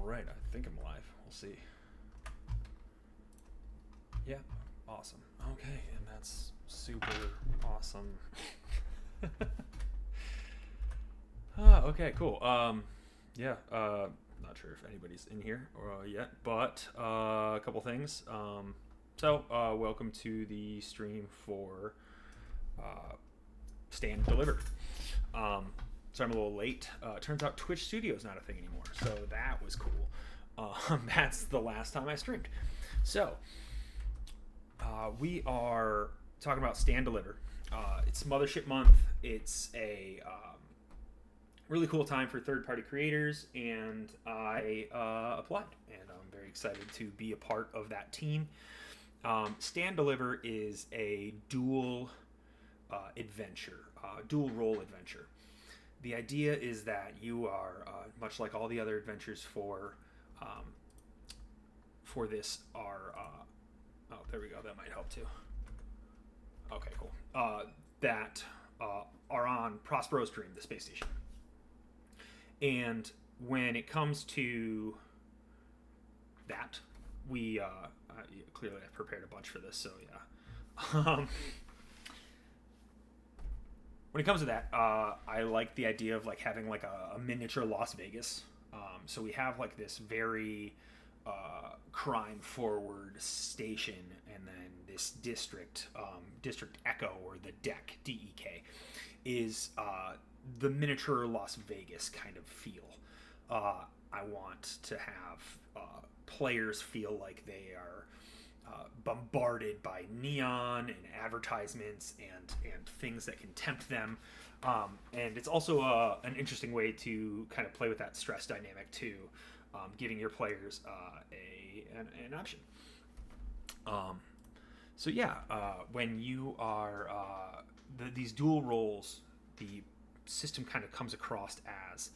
Alright, I think I'm live. We'll see. Yeah, awesome. Okay, and that's super awesome. Okay, cool. Not sure if anybody's in here yet, but a couple things. Welcome to the stream for Stand Delivered. So I'm a little late. Turns out Twitch Studio is not a thing anymore, so that was cool. That's the last time I streamed. So we are talking about Stand Deliver. It's Mothership Month. It's a really cool time for third-party creators, and I applied, and I'm very excited to be a part of that team. Stand Deliver is a dual role adventure. The idea is that you are, much like all the other adventures for this, are... oh, there we go. That might help too. Okay, cool. That are on Prospero's dream, the space station. And when it comes to that, we... clearly I've prepared a bunch for this, so yeah. When it comes to that, I like the idea of like having like a miniature Las Vegas. So we have like this very crime-forward station, and then this district Echo, or the DEC, DEK, is the miniature Las Vegas kind of feel. I want to have players feel like they are bombarded by neon and advertisements and things that can tempt them, and it's also an interesting way to kind of play with that stress dynamic too, giving your players an option. When you are these dual roles, the system kind of comes across as,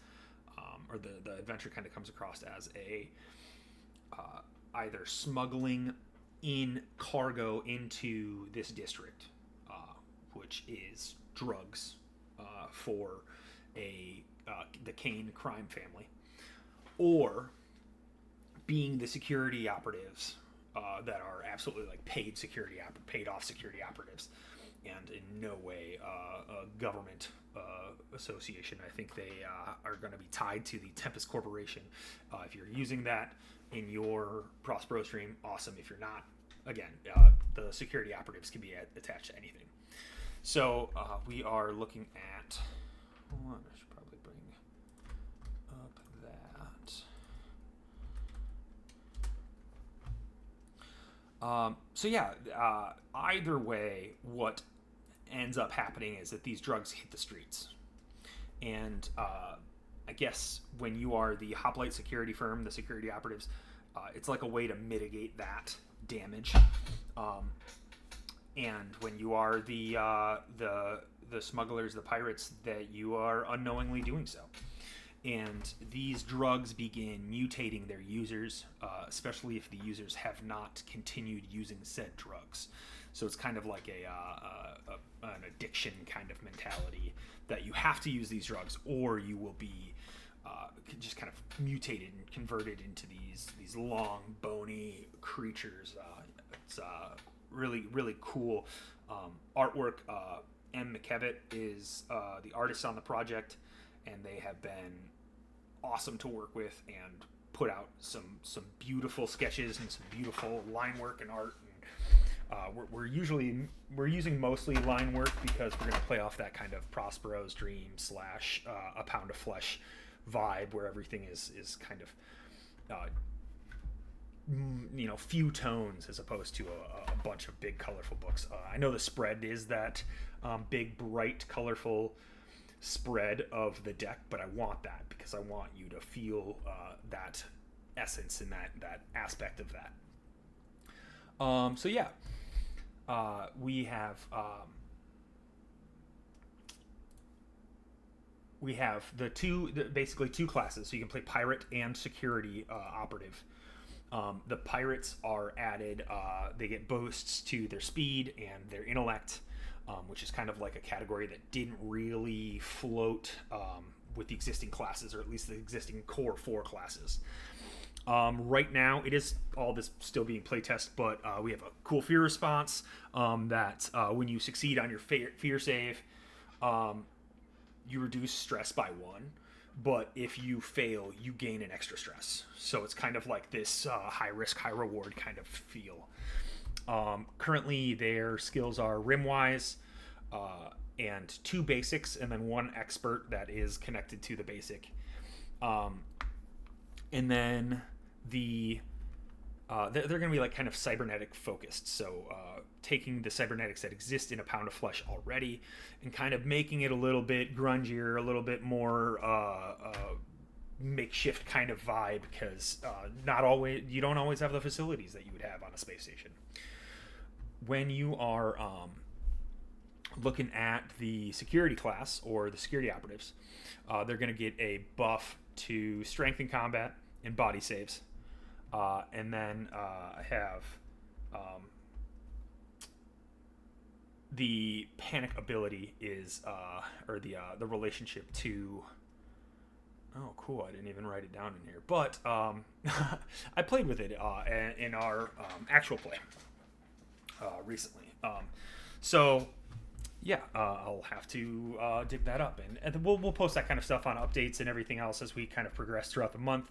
or the adventure kind of comes across as a either smuggling in cargo into this district, which is drugs for the Kane crime family, or being the security operatives that are absolutely like paid off security operatives, and in no way a government association. I think they are going to be tied to the Tempest Corporation. If you're using that in your Prospero stream, awesome. If you're not, again, the security operatives can be attached to anything. So we are looking at... Hold on, I should probably bring up that. Either way, what ends up happening is that these drugs hit the streets. And I guess when you are the hoplite security firm, the security operatives, it's like a way to mitigate that damage. And when you are the smugglers, the pirates, that you are unknowingly doing so. And these drugs begin mutating their users, especially if the users have not continued using said drugs. So it's kind of like an addiction kind of mentality, that you have to use these drugs or you will be just kind of mutated and converted into these long, bony creatures. It's really, really cool artwork. M. McKevitt is the artist on the project, and they have been awesome to work with and put out some beautiful sketches and some beautiful line work and art. And we're using mostly line work because we're going to play off that kind of Prospero's dream / a pound of flesh vibe, where everything is kind of few tones as opposed to a bunch of big colorful books. I know the spread is that big, bright, colorful spread of the deck, but I want that because I want you to feel that essence and that aspect of that. We have basically two classes, so you can play pirate and security operative. The pirates are added, they get boosts to their speed and their intellect, which is kind of like a category that didn't really float with the existing classes, or at least the existing core 4 classes. Right now, it is all this still being playtest, but we have a cool fear response that when you succeed on your fear save, you reduce stress by 1. But if you fail, you gain an extra stress. So it's kind of like this high risk, high reward kind of feel. Currently, their skills are Rimwise and 2 basics, and then 1 expert that is connected to the basic. And then they're going to be like kind of cybernetic focused. So taking the cybernetics that exist in a pound of flesh already and kind of making it a little bit grungier, a little bit more makeshift kind of vibe, because you don't always have the facilities that you would have on a space station. When you are looking at the security class or the security operatives, they're going to get a buff to strength in combat and body saves. And then I have the panic ability is or the relationship to. Oh, cool! I didn't even write it down in here, but I played with it in our actual play recently. So yeah, I'll have to dig that up, and we'll post that kind of stuff on updates and everything else as we kind of progress throughout the month.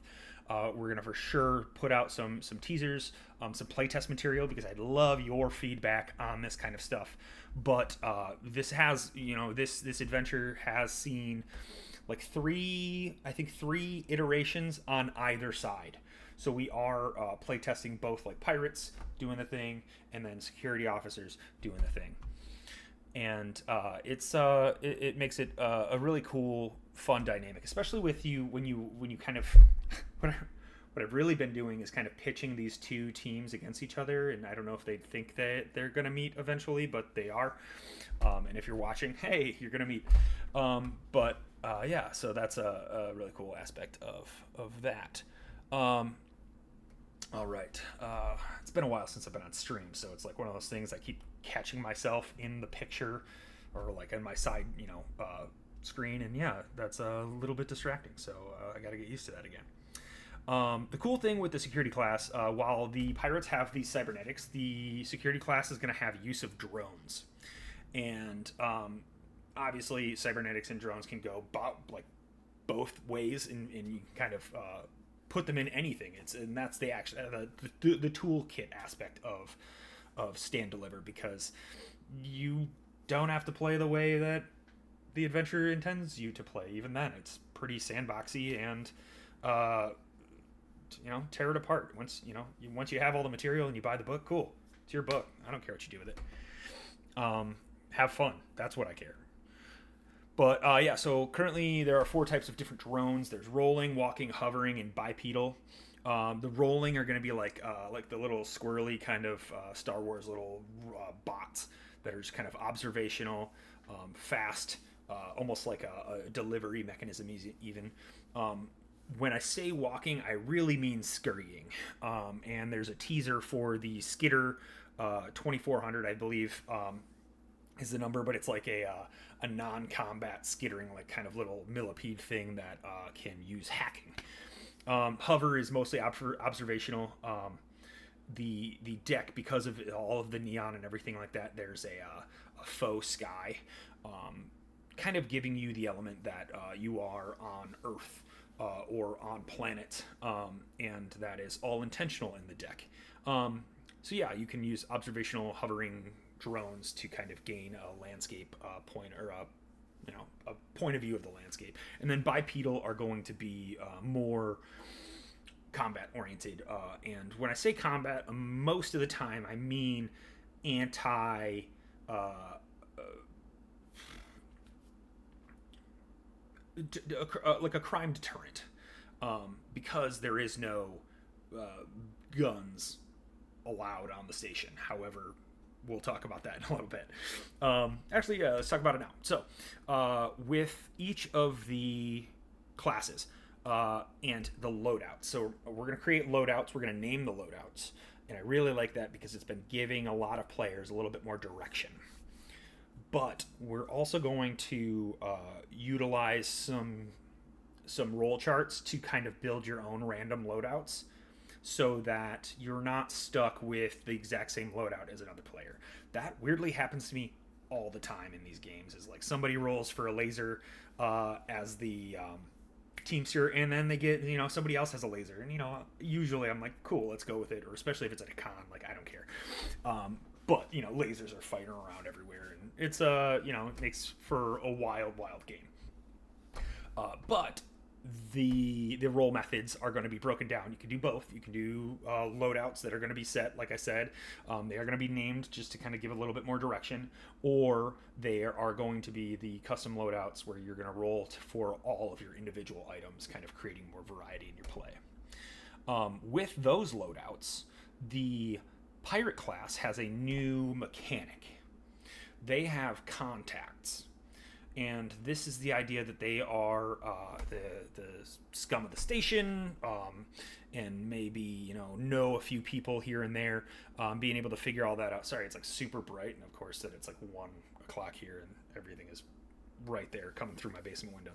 We're gonna for sure put out some teasers, some playtest material, because I love your feedback on this kind of stuff. But this has, this adventure has seen like 3 iterations on either side. So we are playtesting both like pirates doing the thing and then security officers doing the thing. And it makes it a really cool, fun dynamic, especially with you when you kind of what I've really been doing is kind of pitching these 2 teams against each other, and I don't know if they think that they're going to meet eventually, but they are. And if you're watching, hey, you're going to meet. But yeah, so that's a really cool aspect of that. All right. It's been a while since I've been on stream, so it's like one of those things I keep catching myself in the picture or like on my side, screen, and yeah, that's a little bit distracting, so I got to get used to that again. The cool thing with the security class, while the pirates have these cybernetics, the security class is going to have use of drones. And obviously, cybernetics and drones can go both ways, and you can kind of put them in anything. And that's the toolkit aspect of Stand Deliver, because you don't have to play the way that the adventure intends you to play. Even then, it's pretty sandboxy, and tear it apart. Once you have all the material and you buy the book, cool, it's your book. I don't care what you do with it. Have fun. That's what I care. But yeah, so currently there are 4 types of different drones. There's rolling, walking, hovering, and bipedal. The rolling are going to be like the little squirrely kind of Star Wars little bots that are just kind of observational, fast, almost like a delivery mechanism even. When I say walking, I really mean scurrying. And there's a teaser for the Skitter 2400, I believe, is the number, but it's like a non-combat skittering, like kind of little millipede thing that can use hacking. Hover is mostly observational. The deck, because of all of the neon and everything like that, there's a faux sky, kind of giving you the element that you are on Earth. Or on planet, and that is all intentional in the deck. So yeah, you can use observational hovering drones to kind of gain a landscape point, or a point of view of the landscape. And then bipedal are going to be more combat oriented. And when I say combat, most of the time I mean anti. Like a crime deterrent, because there is no guns allowed on the station. However, we'll talk about that in a little bit. Actually, let's talk about it now. So, with each of the classes and the loadouts. So we're going to create loadouts. We're going to name the loadouts. And I really like that because it's been giving a lot of players a little bit more direction. But we're also going to utilize some roll charts to kind of build your own random loadouts. so that you're not stuck with the exact same loadout as another player. That weirdly happens to me all the time in these games. Is like somebody rolls for a laser as the teamster, and then they get, somebody else has a laser, and usually I'm like, cool, let's go with it. Or especially if it's at a con, like, I don't care. But lasers are fighting around everywhere, and it's it makes for a wild game. But the roll methods are going to be broken down. You can do both. You can do loadouts that are going to be set, like I said. They are going to be named just to kind of give a little bit more direction, or they are going to be the custom loadouts where you're going to roll for all of your individual items, kind of creating more variety in your play. With those loadouts, the pirate class has a new mechanic. They have contacts. And this is the idea that they are the scum of the station, and maybe know a few people here and there, being able to figure all that out. Sorry, it's like super bright, and of course that it's like 1 o'clock here, and everything is right there coming through my basement window.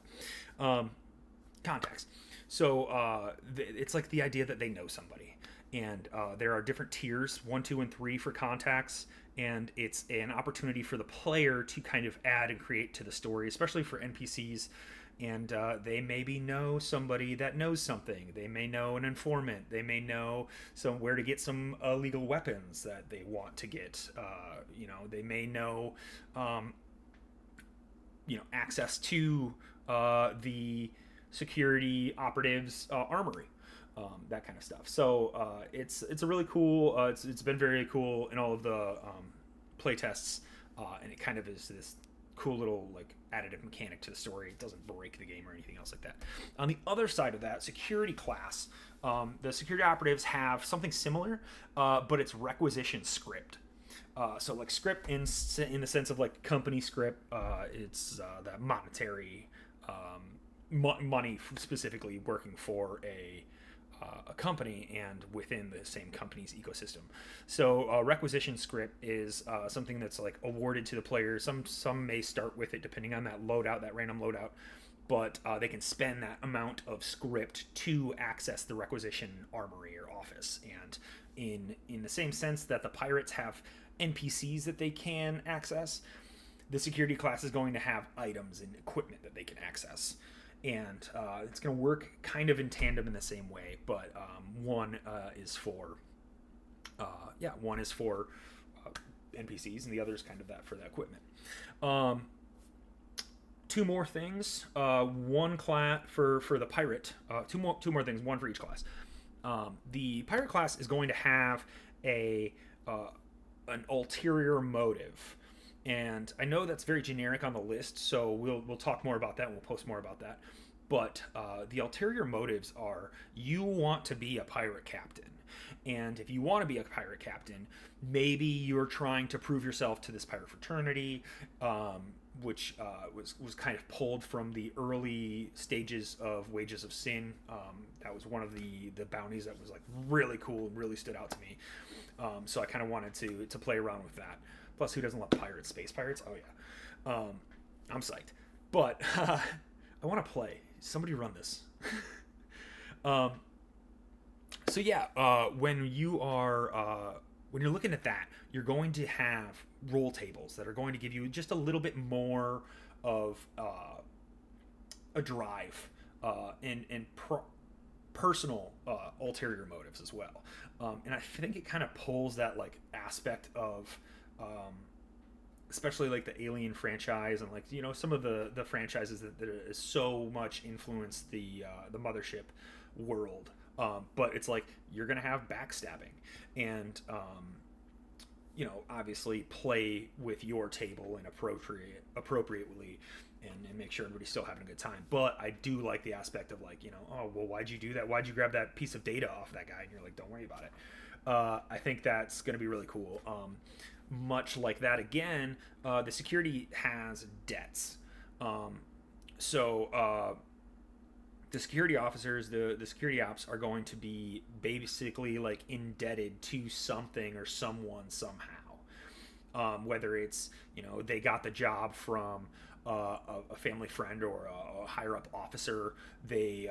Contacts. So it's like the idea that they know somebody, and there are different tiers, 1, 2, and 3 for contacts. And it's an opportunity for the player to kind of add and create to the story, especially for NPCs. And they maybe know somebody that knows something. They may know an informant. They may know where to get some illegal weapons that they want to get. They may know, access to the security operatives' armory. That kind of stuff. So it's a really cool. It's been very cool in all of the play tests, and it kind of is this cool little like additive mechanic to the story. It doesn't break the game or anything else like that. On the other side of that, security class, the security operatives have something similar, but it's requisition script. So like script in the sense of like company script. It's that monetary money specifically working for a company and within the same company's ecosystem. So requisition script is something that's like awarded to the player. Some may start with it depending on that loadout, that random loadout, but they can spend that amount of script to access the requisition armory or office. And in the same sense that the pirates have NPCs that they can access, the security class is going to have items and equipment that they can access. And it's going to work kind of in tandem in the same way, but one is for NPCs, and the other is kind of that for the equipment. 2 more things. One class for the pirate. Two more things. One for each class. The pirate class is going to have an ulterior motive. And I know that's very generic on the list, so we'll talk more about that, and we'll post more about that. But the ulterior motives are you want to be a pirate captain. And if you want to be a pirate captain, maybe you're trying to prove yourself to this pirate fraternity, which was kind of pulled from the early stages of Wages of Sin. That was one of the bounties that was like really cool and really stood out to me. So I kind of wanted to play around with that. Plus, who doesn't love pirates? Space pirates? Oh, yeah. I'm psyched. But I want to play. Somebody run this. So, yeah, when you're looking at that, you're going to have roll tables that are going to give you just a little bit more of a drive and personal ulterior motives as well. And I think it kind of pulls that like aspect of especially like the Alien franchise and like some of the franchises that is so much influenced the Mothership world, but it's like you're gonna have backstabbing and obviously play with your table and appropriately and make sure everybody's still having a good time. But I do like the aspect of like oh well, why'd you do that? Why'd you grab that piece of data off that guy? And you're like, don't worry about it. I think that's going to be really cool. Much like that again, the security has debts. So the security officers, the security ops are going to be basically like indebted to something or someone somehow. Whether it's, they got the job from a family friend or a higher up officer, they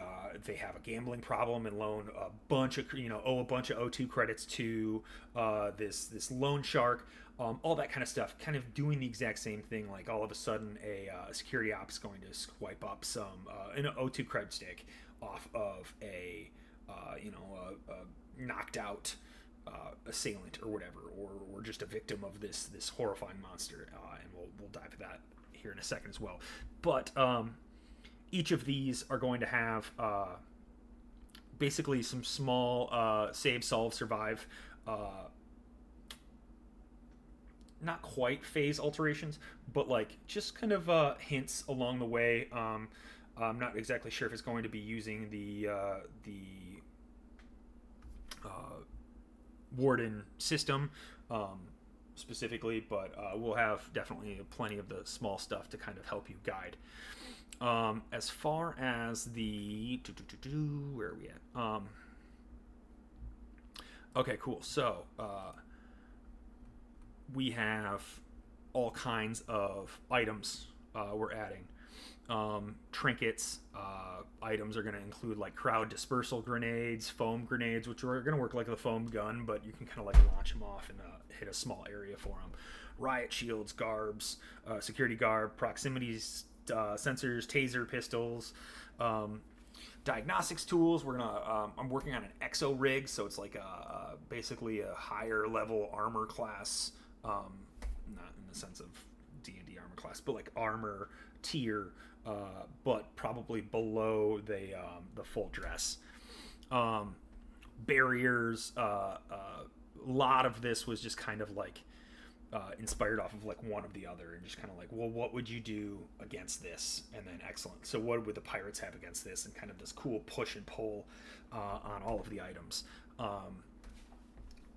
have a gambling problem and loan a bunch of owe a bunch of O2 credits to this loan shark. All that kind of stuff, kind of doing the exact same thing. Like all of a sudden, a security op is going to swipe up an O2 credit stick off of a knocked out assailant or whatever, or just a victim of this horrifying monster. And we'll dive into that here in a second as well. But each of these are going to have basically some small save, solve, survive. Not quite phase alterations, but like just kind of hints along the way. I'm not exactly sure if it's going to be using the Warden system specifically, but we'll have definitely plenty of the small stuff to kind of help you guide. As far as the where are we at? Okay, cool. So we have all kinds of items we're adding. Trinkets, items are going to include like crowd dispersal grenades, foam grenades, which are going to work like the foam gun, but you can kind of like launch them off and hit a small area for them. Riot shields, garbs, security garb, proximity sensors, taser pistols, diagnostics tools. We're gonna. I'm working on an exo rig, so it's like basically a higher level armor class. Not in the sense of D&D armor class, but like armor tier, but probably below the full dress. Barriers. A lot of this was just kind of like inspired off of like one of the other, and just kind of like, well, what would you do against this? And then excellent. So what would the pirates have against this? And kind of this cool push and pull on all of the items.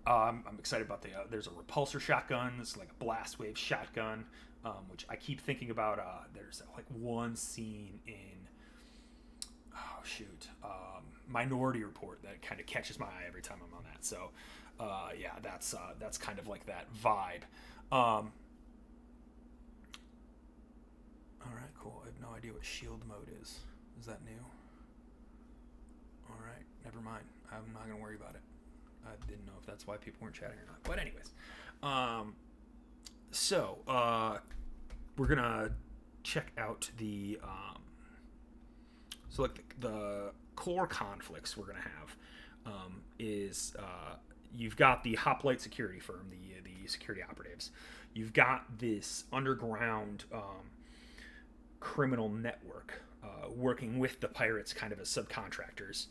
I'm excited about there's a repulsor shotgun. It's like a blast wave shotgun, which I keep thinking about. There's like one scene in Minority Report that kind of catches my eye every time I'm on that. So yeah, that's kind of like that vibe. All right, cool. I have no idea what shield mode is. Is that new? All right, never mind. I'm not gonna worry about it. I didn't know if that's why people weren't chatting or not. But anyways, so we're gonna check out the so like the core conflicts we're gonna have is you've got the hoplite security firm, the security operatives. You've got this underground criminal network working with the pirates, kind of as subcontractors.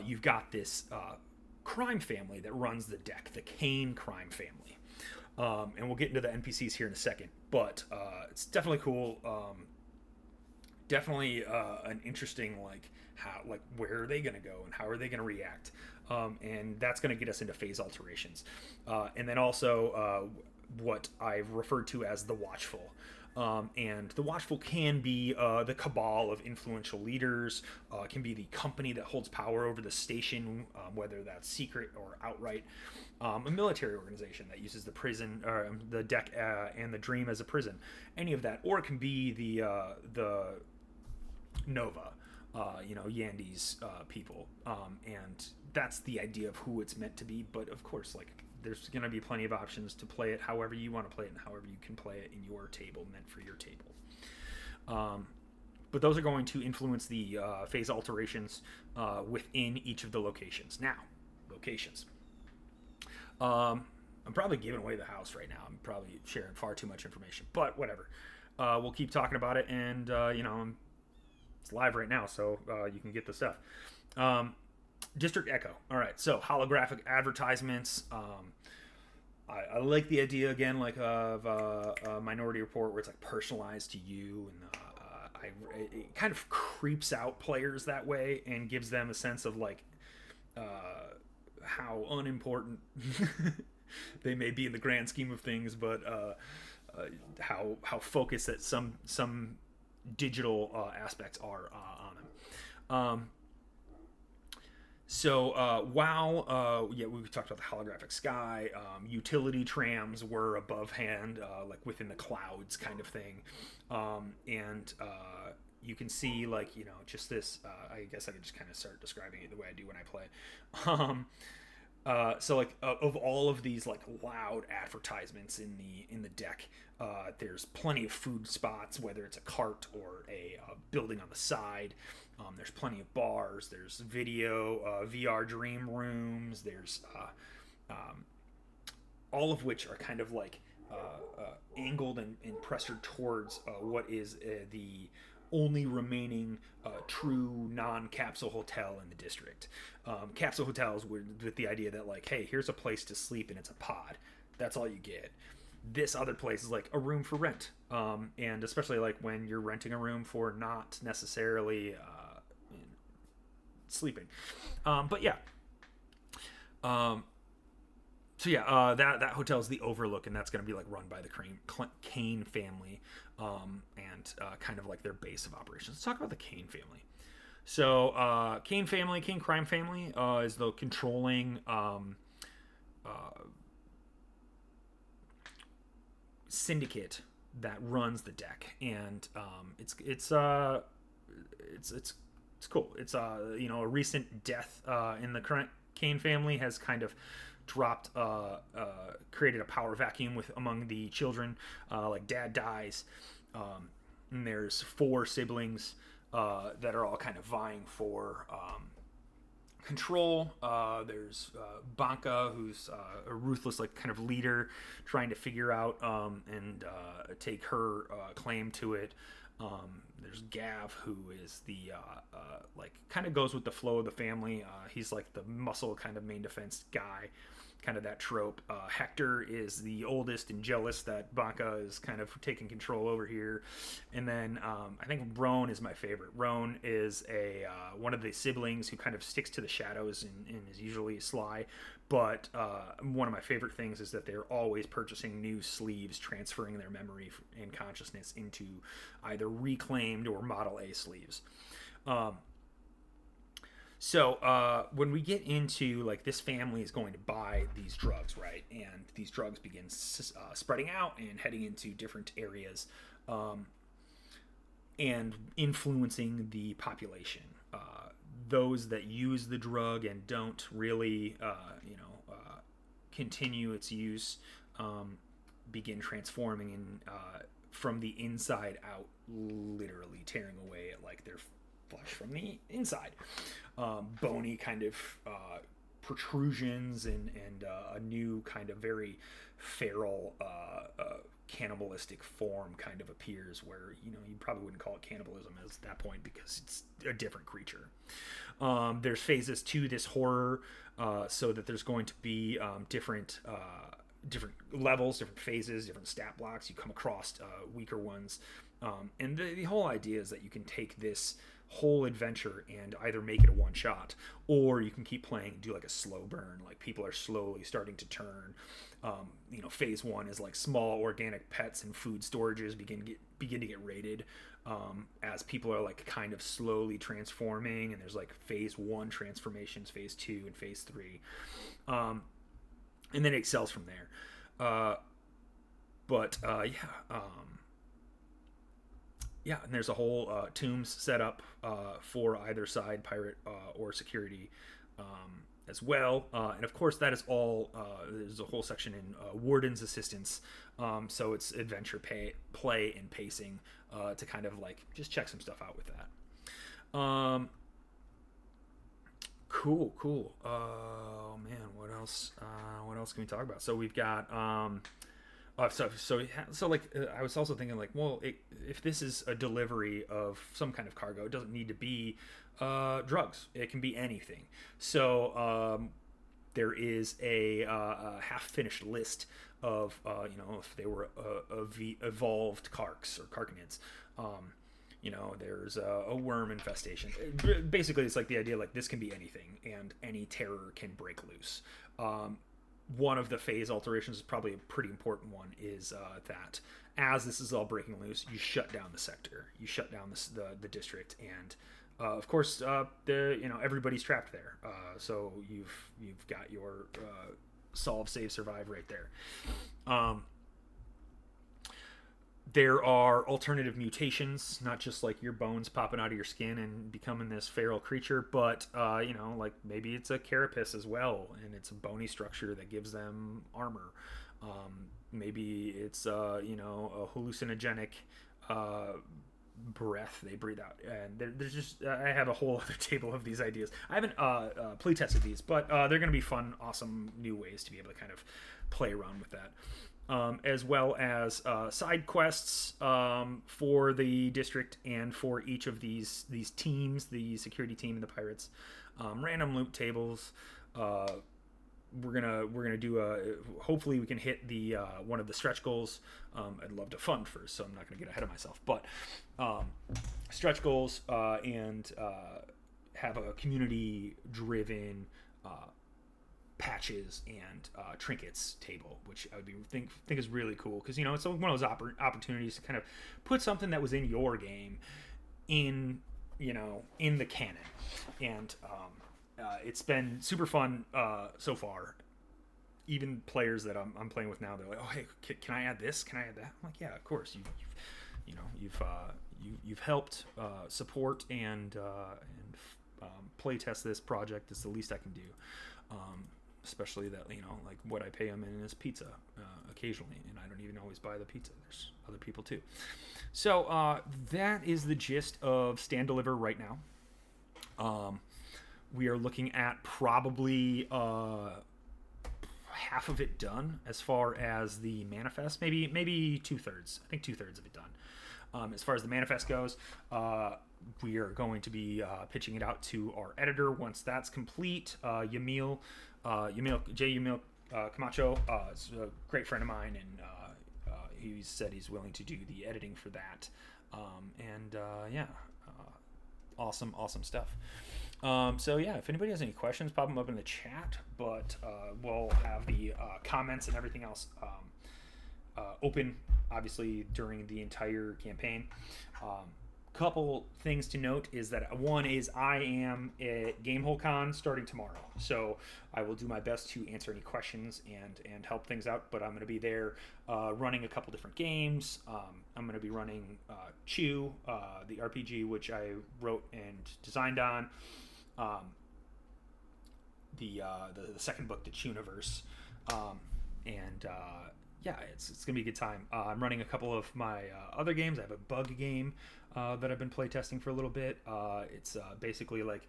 You've got this crime family that runs the deck, the Kane crime family. And we'll get into the NPCs here in a second, but it's definitely cool. Definitely an interesting, like, where are they going to go and how are they going to react? And that's going to get us into phase alterations. And then also what I've referred to as the Watchful. And the Watchful can be the cabal of influential leaders, can be the company that holds power over the station, whether that's secret or outright, a military organization that uses the prison, the deck and the dream as a prison, any of that, or it can be the Nova, Yandy's people, and that's the idea of who it's meant to be. But of course, like, there's going to be plenty of options to play it however you want to play it and however you can play it in your table, meant for your table. But those are going to influence the phase alterations within each of the locations. Now, locations. I'm probably giving away the house right now. I'm probably sharing far too much information, but whatever. We'll keep talking about it, and, it's live right now, so you can get the stuff. District Echo. All right, so holographic advertisements. I like the idea, again, like of a Minority Report, where it's like personalized to you, and it kind of creeps out players that way and gives them a sense of like how unimportant they may be in the grand scheme of things, but how focused that some digital aspects are on them. While we talked about the holographic sky, utility trams were above hand, like within the clouds, kind of thing, and you can see like just this. I guess I could just kind of start describing it the way I do when I play. Um, of all of these like loud advertisements in the deck, there's plenty of food spots, whether it's a cart or a building on the side. There's plenty of bars. There's video, VR dream rooms. There's all of which are kind of like angled and pressured towards what is the only remaining true non-capsule hotel in the district. Capsule hotels with the idea that like, hey, here's a place to sleep and it's a pod. That's all you get. This other place is like a room for rent, and especially like when you're renting a room for not necessarily sleeping. But yeah. That hotel is the Overlook, and that's going to be like run by the Kane family, and kind of like their base of operations. Let's talk about the Kane family. So Kane crime family, is the controlling syndicate that runs the deck, and it's cool. It's a recent death in the current Kane family has kind of dropped created a power vacuum among the children. Like dad dies, and there's 4 siblings that are all kind of vying for control. There's Banca, who's a ruthless like kind of leader trying to figure out and take her claim to it. There's Gav, who is the like kind of goes with the flow of the family. He's like the muscle kind of main defense guy, kind of that trope. Hector is the oldest and jealous that Banca is kind of taking control over here. And then I think Roan is my favorite. Roan is a one of the siblings who kind of sticks to the shadows and is usually sly. But one of my favorite things is that they're always purchasing new sleeves, transferring their memory and consciousness into either reclaimed or Model A sleeves. When we get into like this family is going to buy these drugs, right? And these drugs begin spreading out and heading into different areas, and influencing the population. Those that use the drug and don't really, continue its use, begin transforming and from the inside out, literally tearing away at like their flesh from the inside. Bony kind of protrusions and a new kind of very feral cannibalistic form kind of appears, where you probably wouldn't call it cannibalism at that point because it's a different creature. There's phases to this horror, so that there's going to be different levels, different phases, different stat blocks. You come across weaker ones, and the whole idea is that you can take this whole adventure and either make it a one shot, or you can keep playing, do like a slow burn, like people are slowly starting to turn. Phase 1 is like small organic pets and food storages begin to get raided, as people are like kind of slowly transforming, and there's like phase 1 transformations, phase 2 and phase 3, and then it excels from there. And there's a whole tombs set up for either side, pirate or security, as well. And of course, that is all. There's a whole section in Warden's assistance. So it's adventure play and pacing to kind of like just check some stuff out with that. Cool. Oh man, what else? What else can we talk about? So we've got. I was also thinking like, well, if this is a delivery of some kind of cargo, it doesn't need to be drugs. It can be anything. So there is a half-finished list of if they were evolved Karks or Karkanids. There's a worm infestation. Basically, it's like the idea like this can be anything, and any terror can break loose. One of the phase alterations is probably a pretty important one, is that as this is all breaking loose, you shut down the sector, you shut down the district, and Of course, everybody's trapped there. So you've got your solve, save, survive right there. There are alternative mutations, not just like your bones popping out of your skin and becoming this feral creature, but like maybe it's a carapace as well, and it's a bony structure that gives them armor. Maybe it's a hallucinogenic breath they breathe out, and there's just I have a whole other table of these ideas. I haven't play tested these, but they're going to be fun, awesome new ways to be able to kind of play around with that. As well as side quests for the district and for each of these teams, the security team and the pirates. Random loot tables. We're gonna do hopefully we can hit the one of the stretch goals. I'd love to fund first, so I'm not gonna get ahead of myself. But stretch goals and have a community driven patches and trinkets table, which I would think is really cool, because it's one of those opportunities to kind of put something that was in your game in the canon, and it's been super fun so far. Even players that I'm playing with now, they're like, "Oh, hey, can I add this? Can I add that?" I'm like, "Yeah, of course. You've helped support and play test this project. It's the least I can do." Especially that, like what I pay them in is pizza occasionally, and I don't even always buy the pizza. There's other people too. So that is the gist of Stand Deliver right now. We are looking at probably half of it done as far as the manifest, maybe 2/3. I think 2/3 of it done. As far as the manifest goes, we are going to be pitching it out to our editor once that's complete. Yamil Camacho is a great friend of mine, and he said he's willing to do the editing for that. Awesome stuff. So yeah, if anybody has any questions, pop them up in the chat, but we'll have the comments and everything else open, obviously, during the entire campaign. Couple things to note is that one is I am at GameholeCon starting tomorrow, so I will do my best to answer any questions and help things out, but I'm going to be there running a couple different games. I'm going to be running Chew, the RPG, which I wrote and designed on, the second book, the Chewniverse, yeah, it's gonna be a good time. I'm running a couple of my other games. I have a bug game that I've been playtesting for a little bit. It's basically like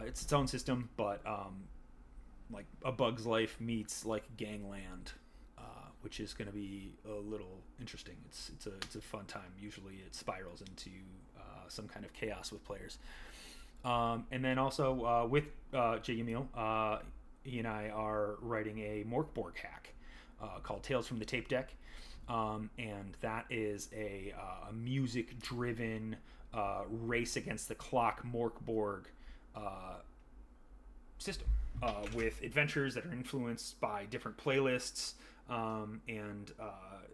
it's its own system, but like A Bug's Life meets like Gangland, which is going to be a little interesting. It's a fun time. Usually it spirals into some kind of chaos with players. And then also with Jay Yamil, he and I are writing a Morkborg hack called Tales from the Tape Deck, and that is a music-driven race against the clock Morkborg system with adventures that are influenced by different playlists, and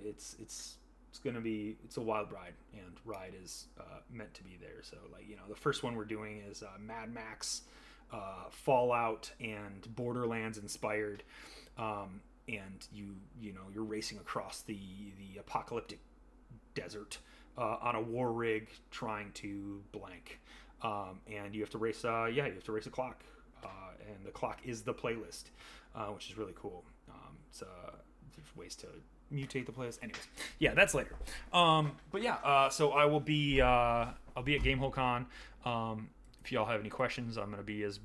it's gonna be a wild ride, and ride is meant to be there. So the first one we're doing is Mad Max, Fallout, and Borderlands inspired. And you're racing across the apocalyptic desert on a war rig trying to blank, and you have to race a clock, and the clock is the playlist, which is really cool. So there's ways to mutate the playlist. Anyways, yeah, that's later. But yeah, so I'll be at GameholeCon. If y'all have any questions, I'm going to be as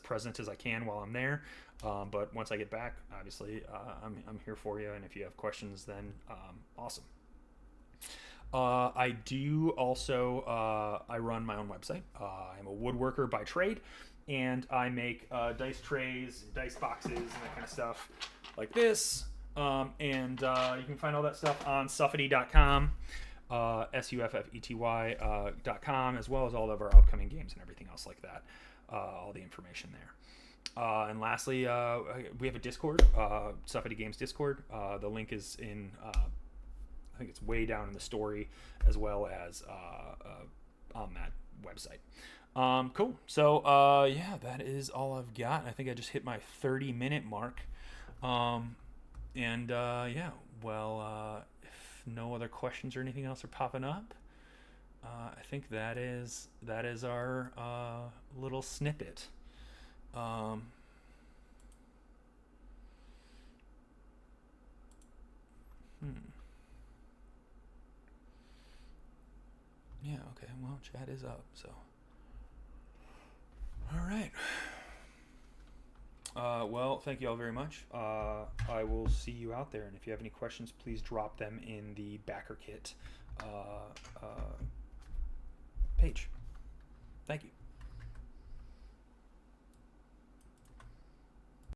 present as I can while I'm there. But once I get back, obviously, I'm here for you. And if you have questions, then awesome. I do also, I run my own website. I'm a woodworker by trade, and I make dice trays, dice boxes, and that kind of stuff like this. And you can find all that stuff on suffety.com. SUFFETY.com, as well as all of our upcoming games and everything else like that. All the information there. And lastly, we have a Discord, Suffety Games Discord. The link is in, I think it's way down in the story, as well as on website. Cool. So yeah, that is all I've got. I think I just hit my 30-minute mark. Yeah, well, if no other questions or anything else are popping up, I think that is our little snippet. Yeah, okay, well, chat is up, so. All right. Well, thank you all very much. I will see you out there, and if you have any questions, please drop them in the BACKERKIT page. Thank you.